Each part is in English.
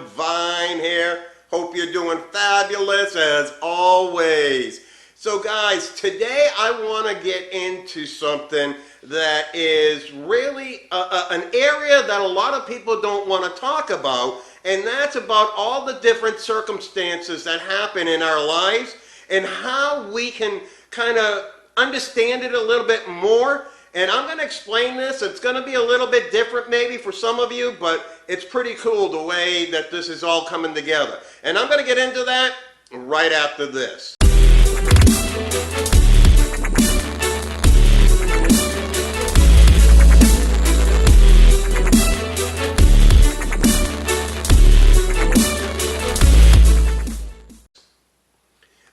Devine here. Hope you're doing fabulous as always. So guys, today I want to get into something that is really an area that a lot of people don't want to talk about, and that's about all the different circumstances that happen in our lives and how we can kind of understand it a little bit more. And I'm going to explain this. It's going to be a little bit different maybe for some of you, but it's pretty cool the way that this is all coming together. And I'm going to get into that right after this.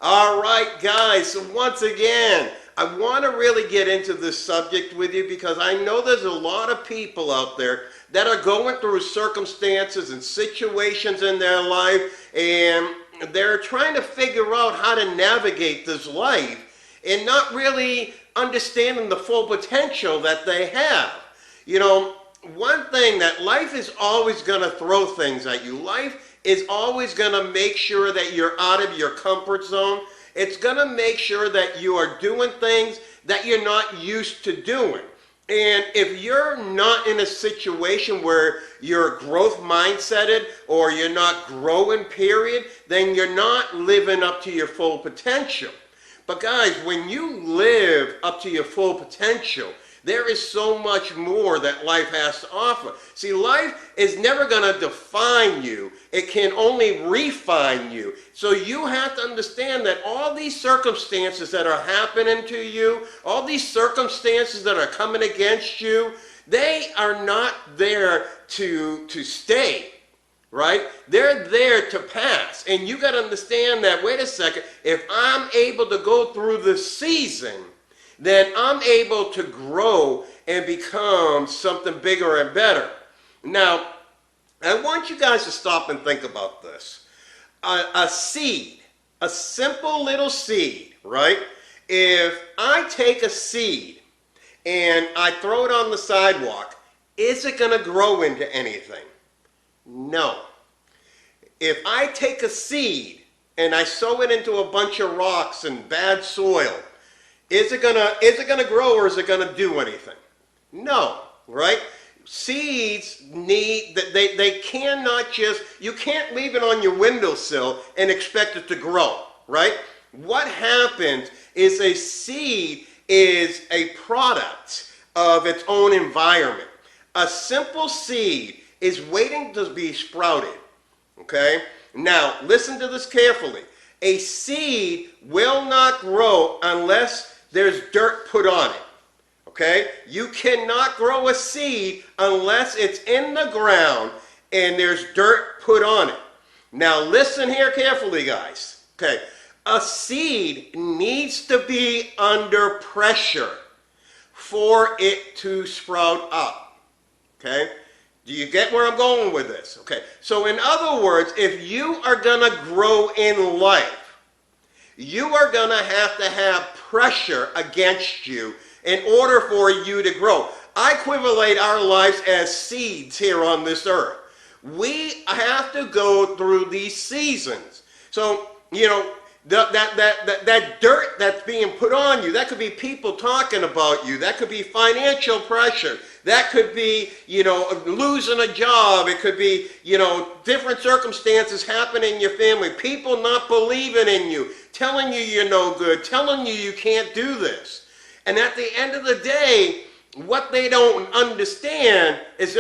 All right, guys, so once again, I want to really get into this subject with you because I know there's a lot of people out there that are going through circumstances and situations in their life, and they're trying to figure out how to navigate this life and not really understanding the full potential that they have. You know, one thing that life is always going to throw things at you. Life is always going to make sure that you're out of your comfort zone. It's going to make sure that you are doing things that you're not used to doing. And if you're not in a situation where you're growth mindseted or you're not growing, period, then you're not living up to your full potential. But guys, when you live up to your full potential, there is so much more that life has to offer. See, life is never going to define you. It can only refine you. So you have to understand that all these circumstances that are happening to you, all these circumstances that are coming against you, they are not there to stay, right? They're there to pass. And you got to understand that, wait a second, if I'm able to go through this season, then I'm able to grow and become something bigger and better. Now, I want you guys to stop and think about this. A seed, a simple little seed, right? If I take a seed and I throw it on the sidewalk, is it going to grow into anything? No. If I take a seed and I sow it into a bunch of rocks and bad soil, is it gonna grow or is it gonna do anything? No, right? Seeds need that they cannot just, you can't leave it on your windowsill and expect it to grow, right? What happens is a seed is a product of its own environment. A simple seed is waiting to be sprouted. Okay? Now, listen to this carefully. A seed will not grow unless there's dirt put on it, okay? You cannot grow a seed unless it's in the ground and there's dirt put on it. Now listen here carefully, guys, okay? A seed needs to be under pressure for it to sprout up, okay? Do you get where I'm going with this? Okay, so in other words, if you are gonna grow in life, you are going to have pressure against you in order for you to grow. I equate our lives as seeds here on this earth. We have to go through these seasons. So, you know, that dirt that's being put on you, that could be people talking about you. That could be financial pressure. That could be, you know, losing a job. It could be, you know, different circumstances happening in your family. People not believing in you, telling you you're no good, telling you you can't do this. And at the end of the day, what they don't understand is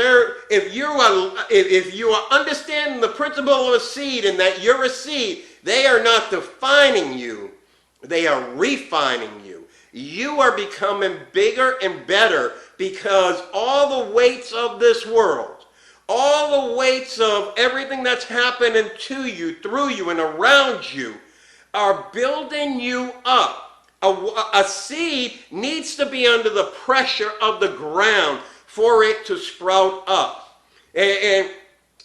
if you are understanding the principle of a seed and that you're a seed, they are not defining you, they are refining you. You are becoming bigger and better because all the weights of this world, all the weights of everything that's happening to you, through you, and around you are building you up. A seed needs to be under the pressure of the ground for it to sprout up. And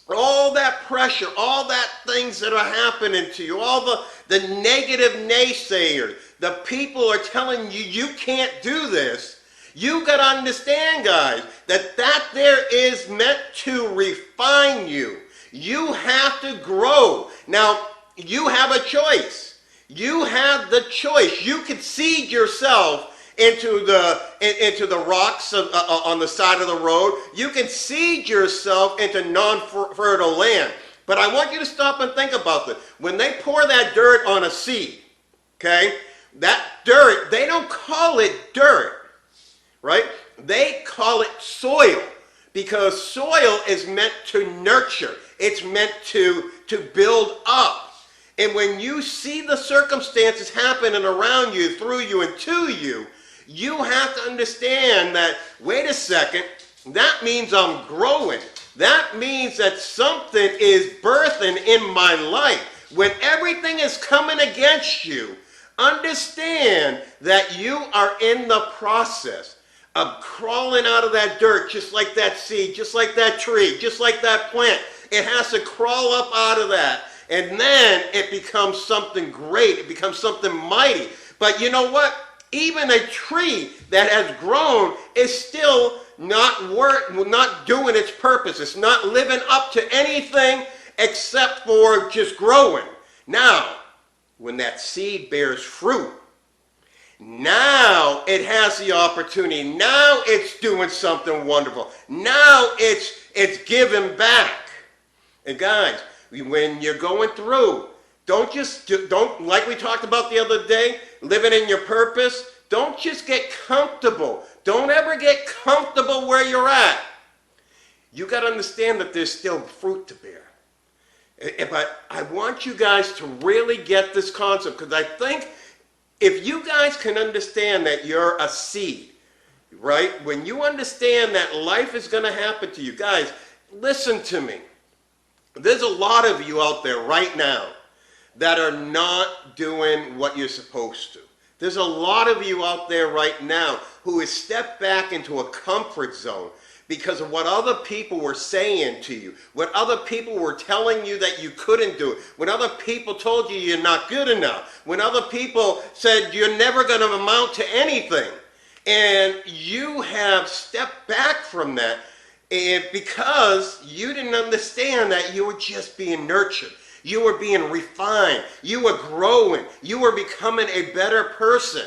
all that pressure, all that things that are happening to you, all the negative naysayers, the people are telling you you can't do this. You got to understand, guys, that there is meant to refine you. You have to grow. Now, you have a choice. You have the choice. You can seed yourself into the rocks on the side of the road. You can seed yourself into non-fertile land. But I want you to stop and think about this. When they pour that dirt on a seed, okay, that dirt, they don't call it dirt, right? They call it soil, because soil is meant to nurture. It's meant to build up. And when you see the circumstances happening around you, through you, and to you, you have to understand that, wait a second, that means I'm growing. That means that something is birthing in my life. When everything is coming against you, understand that you are in the process of crawling out of that dirt, just like that seed, just like that tree, just like that plant. It has to crawl up out of that. And then it becomes something great. It becomes something mighty. But you know what? Even a tree that has grown is still not doing its purpose. It's not living up to anything except for just growing. Now, when that seed bears fruit, now it has the opportunity. Now it's doing something wonderful. Now it's giving back. And guys, when you're going through, don't like we talked about the other day, living in your purpose, don't just get comfortable. Don't ever get comfortable where you're at. You got to understand that there's still fruit to bear. But I want you guys to really get this concept, because I think if you guys can understand that you're a seed, right? When you understand that life is going to happen to you, guys, listen to me. There's a lot of you out there right now that are not doing what you're supposed to. There's a lot of you out there right now who has stepped back into a comfort zone because of what other people were saying to you, what other people were telling you that you couldn't do, when other people told you you're not good enough, when other people said you're never going to amount to anything. And you have stepped back from that because you didn't understand that you were just being nurtured. You were being refined. You were growing. You were becoming a better person.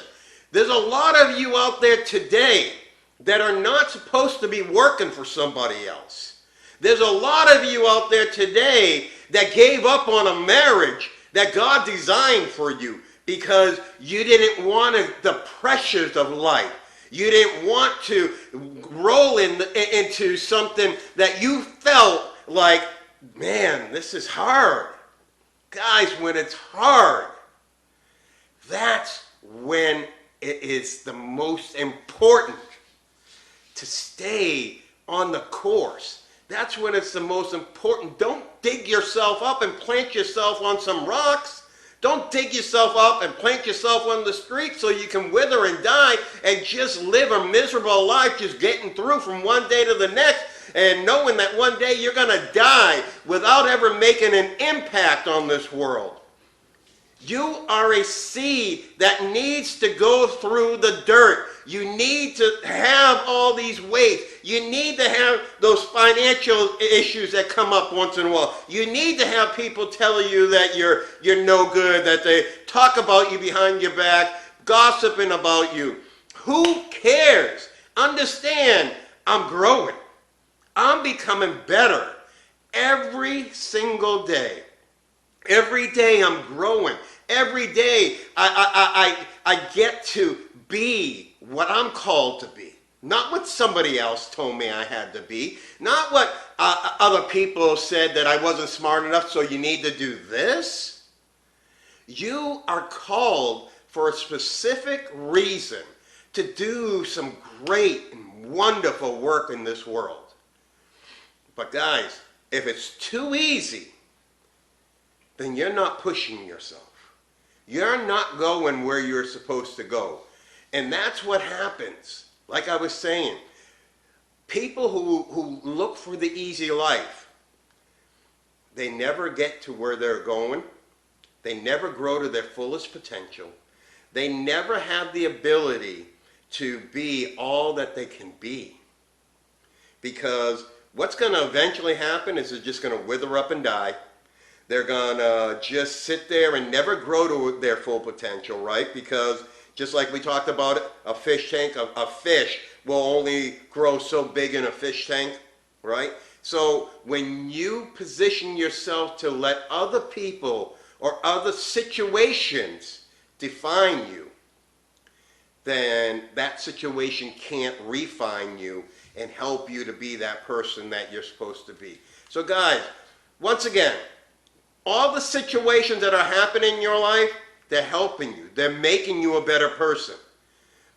There's a lot of you out there today that are not supposed to be working for somebody else. There's a lot of you out there today that gave up on a marriage that God designed for you because you didn't want the pressures of life. You didn't want to roll into something that you felt like, man, this is hard. Guys, when it's hard, that's when it is the most important to stay on the course. That's when it's the most important. Don't dig yourself up and plant yourself on some rocks. Don't dig yourself up and plant yourself on the street so you can wither and die and just live a miserable life, just getting through from one day to the next and knowing that one day you're going to die without ever making an impact on this world. You are a seed that needs to go through the dirt. You need to have all these weights. You need to have those financial issues that come up once in a while. You need to have people telling you that you're no good, that they talk about you behind your back, gossiping about you. Who cares? Understand, I'm growing. I'm becoming better every single day. Every day I'm growing. Every day I get to be what I'm called to be. Not what somebody else told me I had to be. Not what other people said that I wasn't smart enough, so you need to do this. You are called for a specific reason to do some great and wonderful work in this world. But guys, if it's too easy, then you're not pushing yourself. You're not going where you're supposed to go. And that's what happens. Like I was saying, people who look for the easy life, they never get to where they're going. They never grow to their fullest potential. They never have the ability to be all that they can be. Because what's going to eventually happen is they're just going to wither up and die. They're going to just sit there and never grow to their full potential, right? Because just like we talked about, a fish tank, a fish will only grow so big in a fish tank, right? So when you position yourself to let other people or other situations define you, then that situation can't refine you and help you to be that person that you're supposed to be. So guys, once again, all the situations that are happening in your life, they're helping you. They're making you a better person.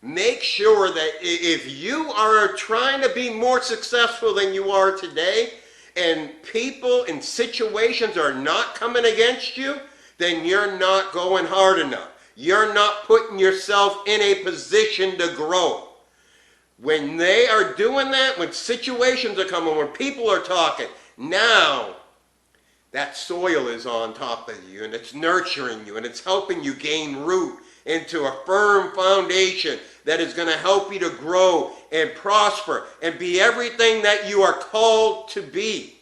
Make sure that if you are trying to be more successful than you are today, and people and situations are not coming against you, then you're not going hard enough. You're not putting yourself in a position to grow. When they are doing that, when situations are coming, when people are talking, now that soil is on top of you and it's nurturing you and it's helping you gain root into a firm foundation that is going to help you to grow and prosper and be everything that you are called to be.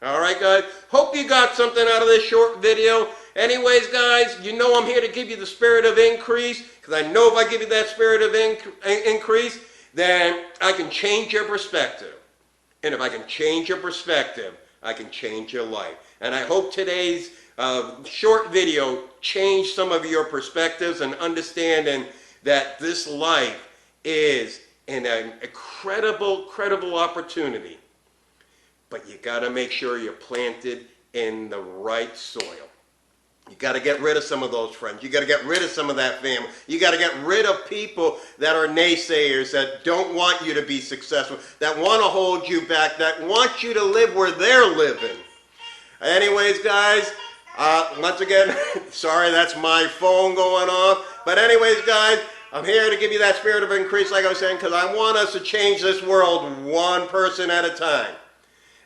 All right, guys? Hope you got something out of this short video. Anyways, guys, you know I'm here to give you the spirit of increase, because I know if I give you that spirit of increase, then I can change your perspective. And if I can change your perspective, I can change your life. And I hope today's short video changed some of your perspectives and understanding that this life is an incredible opportunity. But you got to make sure you're planted in the right soil. You got to get rid of some of those friends. You got to get rid of some of that family. You got to get rid of people that are naysayers, that don't want you to be successful, that want to hold you back, that want you to live where they're living. Anyways, guys, once again, sorry, that's my phone going off. But anyways, guys, I'm here to give you that spirit of increase, like I was saying, because I want us to change this world one person at a time.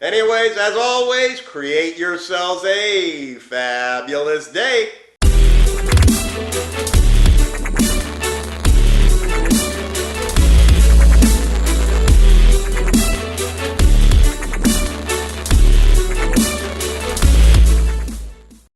Anyways, as always, create yourselves a fabulous day.